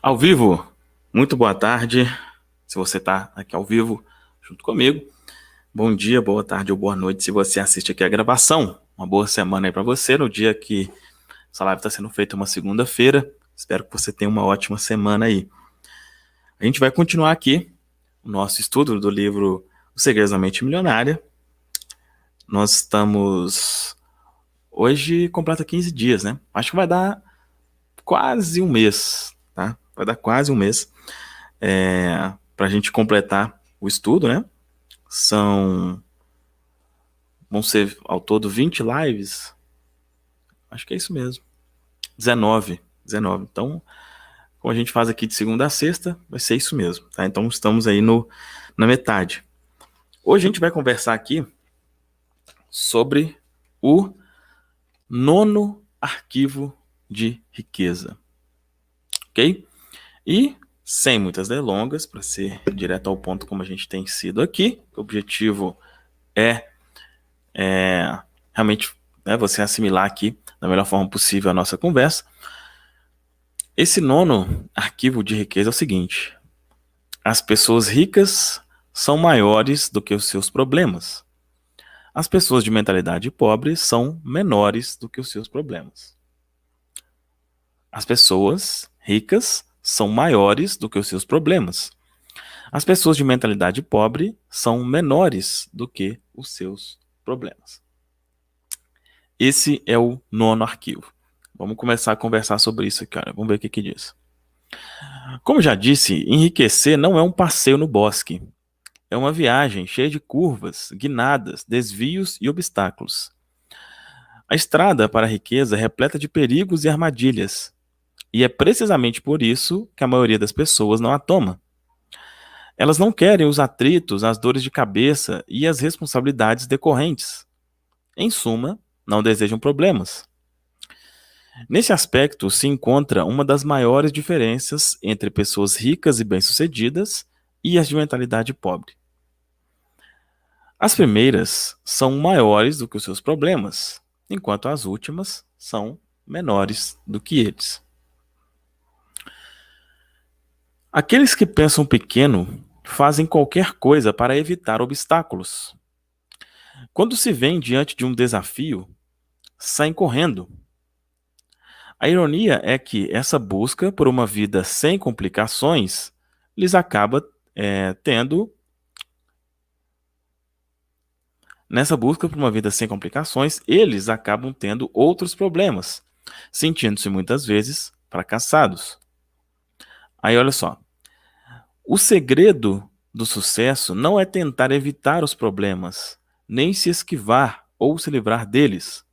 Ao vivo, muito boa tarde. Se você está aqui ao vivo junto comigo, bom dia, boa tarde ou boa noite se você assiste aqui a gravação. Uma boa semana aí para você, no dia que essa live está sendo feita uma segunda-feira. Espero que você tenha uma ótima semana aí. A gente vai continuar aqui o nosso estudo do livro Os Segredos da Mente Milionária. Nós estamos... Hoje completa 15 dias, né? Acho que vai dar quase um mês, tá? Vai dar quase um mês para a gente completar o estudo, né? Vão ser ao todo 20 lives. Acho que é isso mesmo. 19. Então, como a gente faz aqui de segunda a sexta, vai ser isso mesmo, tá? Então estamos aí na metade. Hoje a gente vai conversar aqui sobre o nono arquivo de riqueza, ok? E sem muitas delongas, para ser direto ao ponto como a gente tem sido aqui, o objetivo é realmente você assimilar aqui da melhor forma possível a nossa conversa. Esse nono arquivo de riqueza é o seguinte: as pessoas ricas são maiores do que os seus problemas. As pessoas de mentalidade pobre são menores do que os seus problemas. As pessoas ricas são maiores do que os seus problemas. As pessoas de mentalidade pobre são menores do que os seus problemas. Esse é o nono arquivo. Vamos começar a conversar sobre isso aqui, cara. Vamos ver o que diz. Como já disse, enriquecer não é um passeio no bosque. É uma viagem cheia de curvas, guinadas, desvios e obstáculos. A estrada para a riqueza é repleta de perigos e armadilhas. E é precisamente por isso que a maioria das pessoas não a toma. Elas não querem os atritos, as dores de cabeça e as responsabilidades decorrentes. Em suma, não desejam problemas. Nesse aspecto se encontra uma das maiores diferenças entre pessoas ricas e bem-sucedidas e as de mentalidade pobre. As primeiras são maiores do que os seus problemas, enquanto as últimas são menores do que eles. Aqueles que pensam pequeno fazem qualquer coisa para evitar obstáculos. Quando se veem diante de um desafio, saem correndo. A ironia é que essa busca por uma vida sem complicações lhes acaba tendo. Nessa busca por uma vida sem complicações, eles acabam tendo outros problemas, sentindo-se muitas vezes fracassados. Aí olha só, o segredo do sucesso não é tentar evitar os problemas, nem se esquivar ou se livrar deles,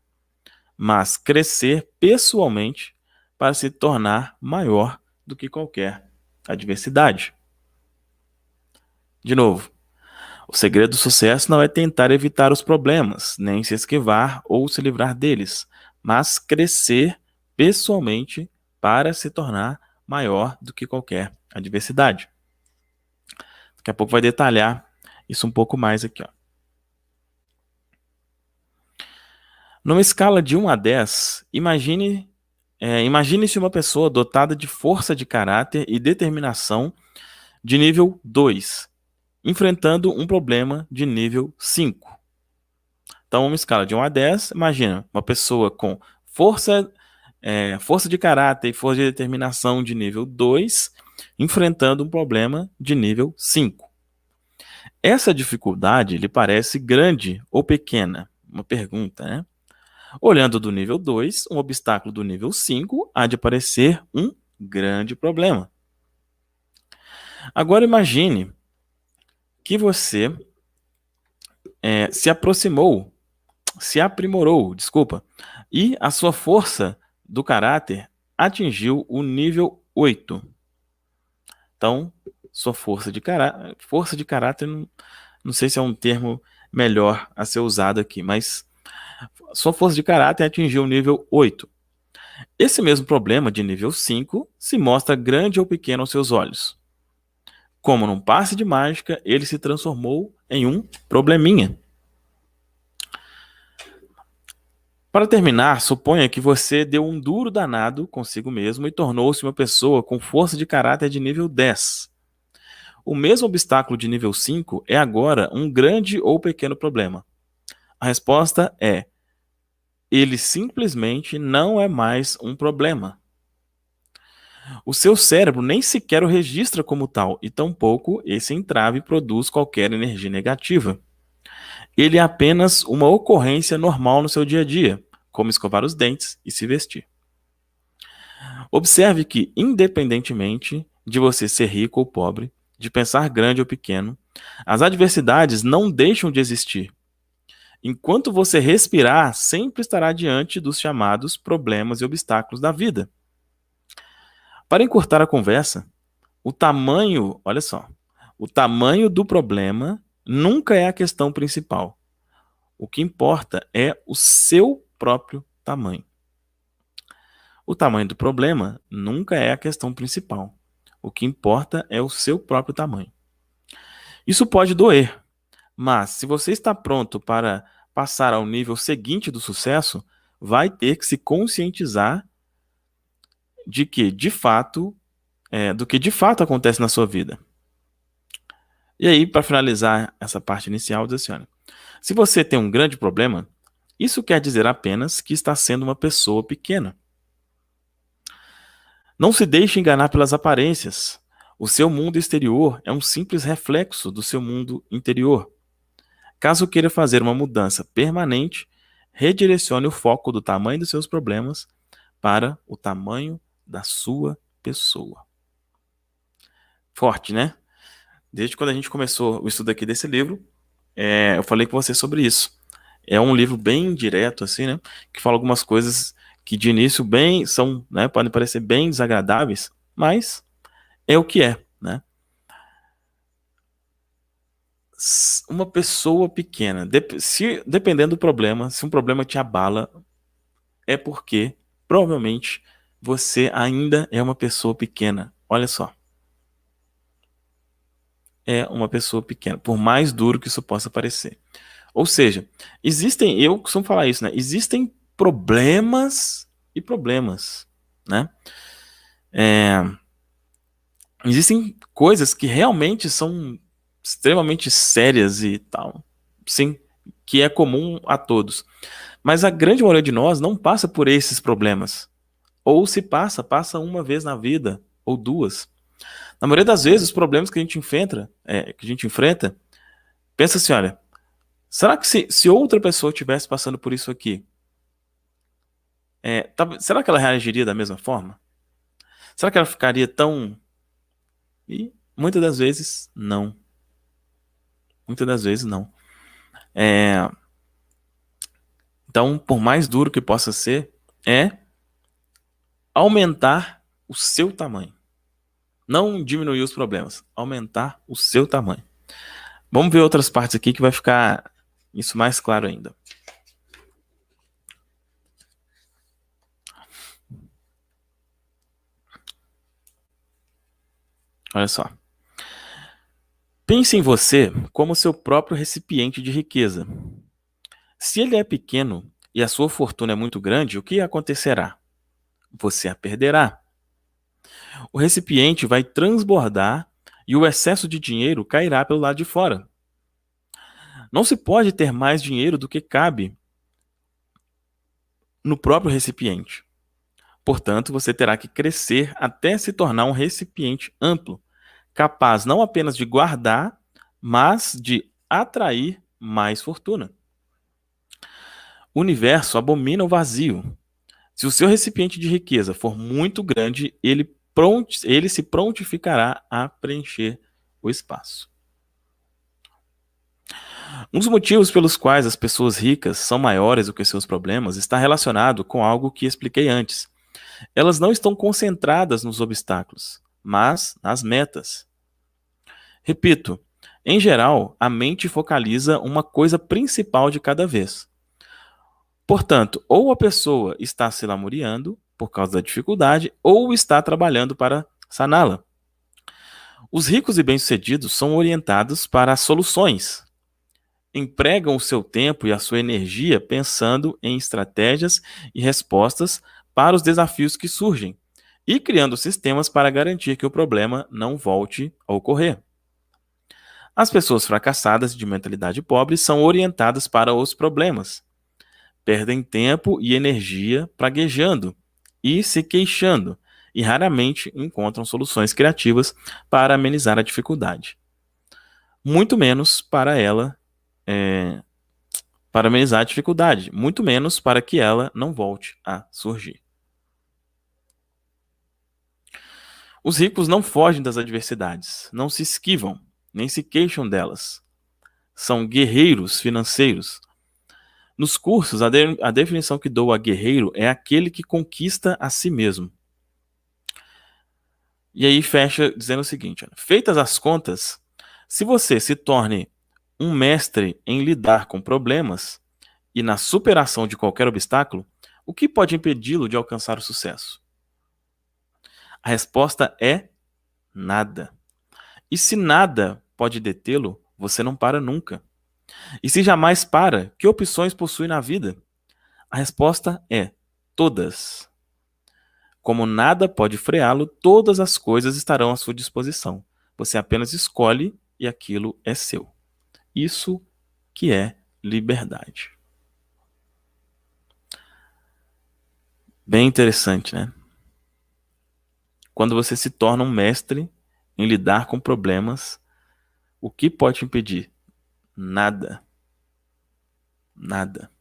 mas crescer pessoalmente para se tornar maior do que qualquer adversidade. De novo, o segredo do sucesso não é tentar evitar os problemas, nem se esquivar ou se livrar deles, mas crescer pessoalmente para se tornar maior do que qualquer adversidade. Daqui a pouco vai detalhar isso um pouco mais aqui, ó. Numa escala de 1 a 10, imagine-se uma pessoa dotada de força de caráter e determinação de nível 2, enfrentando um problema de nível 5. Então, uma escala de 1 a 10, imagina uma pessoa com força de caráter e força de determinação de nível 2, enfrentando um problema de nível 5. Essa dificuldade lhe parece grande ou pequena? Uma pergunta, né? Olhando do nível 2, um obstáculo do nível 5 há de parecer um grande problema. Agora imagine que você se aprimorou, e a sua força do caráter atingiu o nível 8. Então, sua força de caráter, não sei se é um termo melhor a ser usado aqui, mas sua força de caráter atingiu o nível 8. Esse mesmo problema de nível 5 se mostra grande ou pequeno aos seus olhos. Como num passe de mágica, ele se transformou em um probleminha. Para terminar, suponha que você deu um duro danado consigo mesmo e tornou-se uma pessoa com força de caráter de nível 10. O mesmo obstáculo de nível 5 é agora um grande ou pequeno problema. A resposta é: ele simplesmente não é mais um problema. O seu cérebro nem sequer o registra como tal, e tampouco esse entrave produz qualquer energia negativa. Ele é apenas uma ocorrência normal no seu dia a dia, como escovar os dentes e se vestir. Observe que, independentemente de você ser rico ou pobre, de pensar grande ou pequeno, as adversidades não deixam de existir. Enquanto você respirar, sempre estará diante dos chamados problemas e obstáculos da vida. Para encurtar a conversa, olha só, o tamanho do problema nunca é a questão principal. O que importa é o seu próprio tamanho. O tamanho do problema nunca é a questão principal. O que importa é o seu próprio tamanho. Isso pode doer, mas se você está pronto para passar ao nível seguinte do sucesso, vai ter que se conscientizar de que, de fato, do que de fato acontece na sua vida. E aí, para finalizar essa parte inicial, diz assim: olha, se você tem um grande problema, isso quer dizer apenas que está sendo uma pessoa pequena. Não se deixe enganar pelas aparências. O seu mundo exterior é um simples reflexo do seu mundo interior. Caso queira fazer uma mudança permanente, redirecione o foco do tamanho dos seus problemas para o tamanho da sua pessoa. Forte, né? Desde quando a gente começou o estudo aqui desse livro, eu falei com você sobre isso. É um livro bem direto, assim, né? Que fala algumas coisas que de início podem parecer bem desagradáveis, mas é o que é, né? Uma pessoa pequena, dependendo do problema, se um problema te abala, é porque provavelmente você ainda é uma pessoa pequena. Olha só. É uma pessoa pequena, por mais duro que isso possa parecer. Ou seja, eu costumo falar isso, né? Existem problemas e problemas, né? Existem coisas que realmente são extremamente sérias e tal, sim, que é comum a todos. Mas a grande maioria de nós não passa por esses problemas. Ou se passa uma vez na vida, ou duas. Na maioria das vezes, os problemas que a gente enfrenta, pensa assim, olha, será que se outra pessoa estivesse passando por isso aqui, será que ela reagiria da mesma forma? Será que ela ficaria tão... E muitas das vezes, não. Muitas das vezes, não. Então, por mais duro que possa ser, é aumentar o seu tamanho. Não diminuir os problemas, aumentar o seu tamanho. Vamos ver outras partes aqui que vai ficar isso mais claro ainda. Olha só. Pense em você como seu próprio recipiente de riqueza. Se ele é pequeno e a sua fortuna é muito grande, o que acontecerá? Você a perderá. O recipiente vai transbordar e o excesso de dinheiro cairá pelo lado de fora. Não se pode ter mais dinheiro do que cabe no próprio recipiente. Portanto, você terá que crescer até se tornar um recipiente amplo, capaz não apenas de guardar, mas de atrair mais fortuna. O universo abomina o vazio. Se o seu recipiente de riqueza for muito grande, ele se prontificará a preencher o espaço. Um dos motivos pelos quais as pessoas ricas são maiores do que seus problemas está relacionado com algo que expliquei antes. Elas não estão concentradas nos obstáculos, mas nas metas. Repito, em geral, a mente focaliza uma coisa principal de cada vez. Portanto, ou a pessoa está se lamuriando por causa da dificuldade, ou está trabalhando para saná-la. Os ricos e bem-sucedidos são orientados para as soluções empregam o seu tempo e a sua energia pensando em estratégias e respostas para os desafios que surgem e criando sistemas para garantir que o problema não volte a ocorrer. As pessoas fracassadas de mentalidade pobre são orientadas para os problemas, perdem tempo e energia praguejando e se queixando, e raramente encontram soluções criativas para amenizar a dificuldade. Muito menos para ela, para amenizar a dificuldade, muito menos para que ela não volte a surgir. Os ricos não fogem das adversidades, não se esquivam, nem se queixam delas. São guerreiros financeiros. Nos cursos, a definição que dou a guerreiro é aquele que conquista a si mesmo. E aí fecha dizendo o seguinte: feitas as contas, se você se torne um mestre em lidar com problemas e na superação de qualquer obstáculo, o que pode impedi-lo de alcançar o sucesso? A resposta é nada. E se nada pode detê-lo, você não para nunca. E se jamais para, que opções possui na vida? A resposta é todas. Como nada pode freá-lo, todas as coisas estarão à sua disposição. Você apenas escolhe e aquilo é seu. Isso que é liberdade. Bem interessante, né? Quando você se torna um mestre em lidar com problemas, o que pode te impedir? Nada. Nada.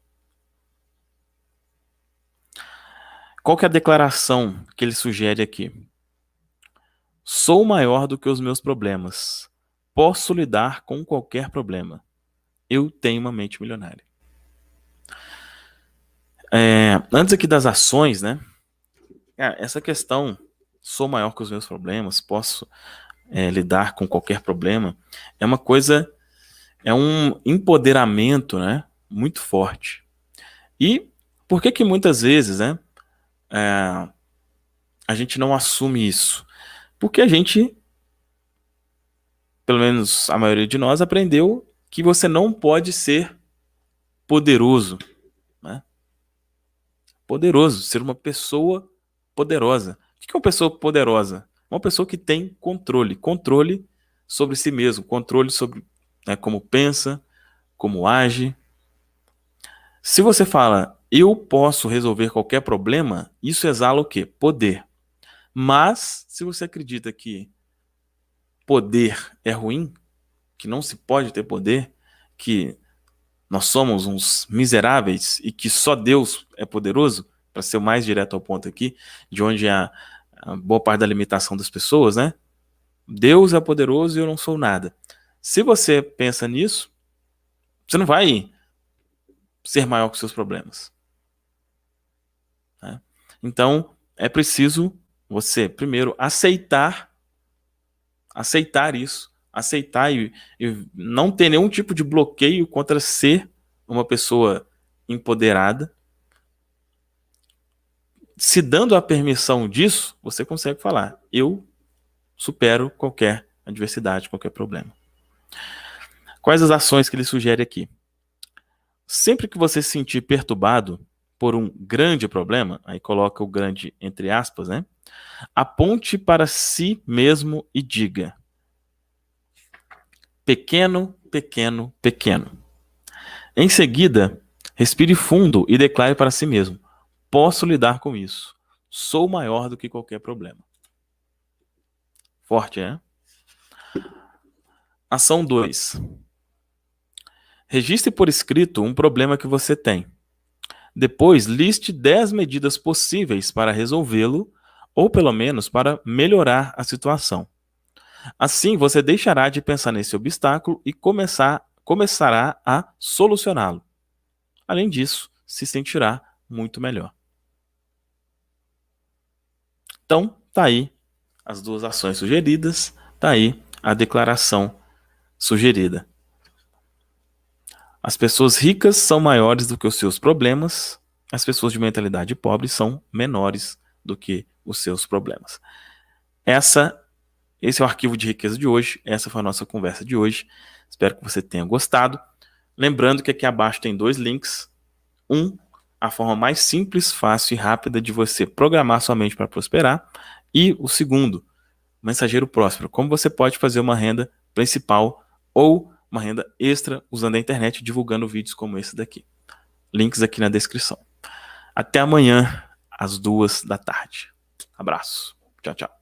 Qual que é a declaração que ele sugere aqui? Sou maior do que os meus problemas. Posso lidar com qualquer problema. Eu tenho uma mente milionária. Antes aqui das ações, né? Essa questão, sou maior que os meus problemas, posso lidar com qualquer problema, é uma coisa, é um empoderamento, né? Muito forte. E por que muitas vezes, né? A gente não assume isso? Porque a gente, pelo menos a maioria de nós, aprendeu que você não pode ser poderoso, né? Poderoso, ser uma pessoa poderosa. O que é uma pessoa poderosa? Uma pessoa que tem controle sobre si mesmo, controle sobre, né, como pensa, como age. Se você fala, eu posso resolver qualquer problema, isso exala o quê? Poder. Mas, se você acredita que poder é ruim, que não se pode ter poder, que nós somos uns miseráveis e que só Deus é poderoso, para ser o mais direto ao ponto aqui, de onde é a boa parte da limitação das pessoas, né? Deus é poderoso e eu não sou nada. Se você pensa nisso, você não vai ser maior que os seus problemas, né? Então, é preciso você, primeiro, aceitar isso, aceitar e não ter nenhum tipo de bloqueio contra ser uma pessoa empoderada. Se dando a permissão disso, você consegue falar, eu supero qualquer adversidade, qualquer problema. Quais as ações que ele sugere aqui? Sempre que você se sentir perturbado por um grande problema, aí coloca o grande entre aspas, né? Aponte para si mesmo e diga: pequeno, pequeno, pequeno. Em seguida, respire fundo e declare para si mesmo: posso lidar com isso. Sou maior do que qualquer problema. Forte, né? Ação 2. Registre por escrito um problema que você tem. Depois, liste 10 medidas possíveis para resolvê-lo, ou pelo menos para melhorar a situação. Assim, você deixará de pensar nesse obstáculo e começará a solucioná-lo. Além disso, se sentirá muito melhor. Então, tá aí as duas ações sugeridas, tá aí a declaração sugerida. As pessoas ricas são maiores do que os seus problemas, as pessoas de mentalidade pobre são menores do que os seus problemas. Esse é o arquivo de riqueza de hoje, essa foi a nossa conversa de hoje. Espero que você tenha gostado. Lembrando que aqui abaixo tem 2 links. A forma mais simples, fácil e rápida de você programar sua mente para prosperar. E o segundo, Mensageiro Próspero. Como você pode fazer uma renda principal ou uma renda extra usando a internet, divulgando vídeos como esse daqui. Links aqui na descrição. Até amanhã, às 2 da tarde. Abraço. Tchau, tchau.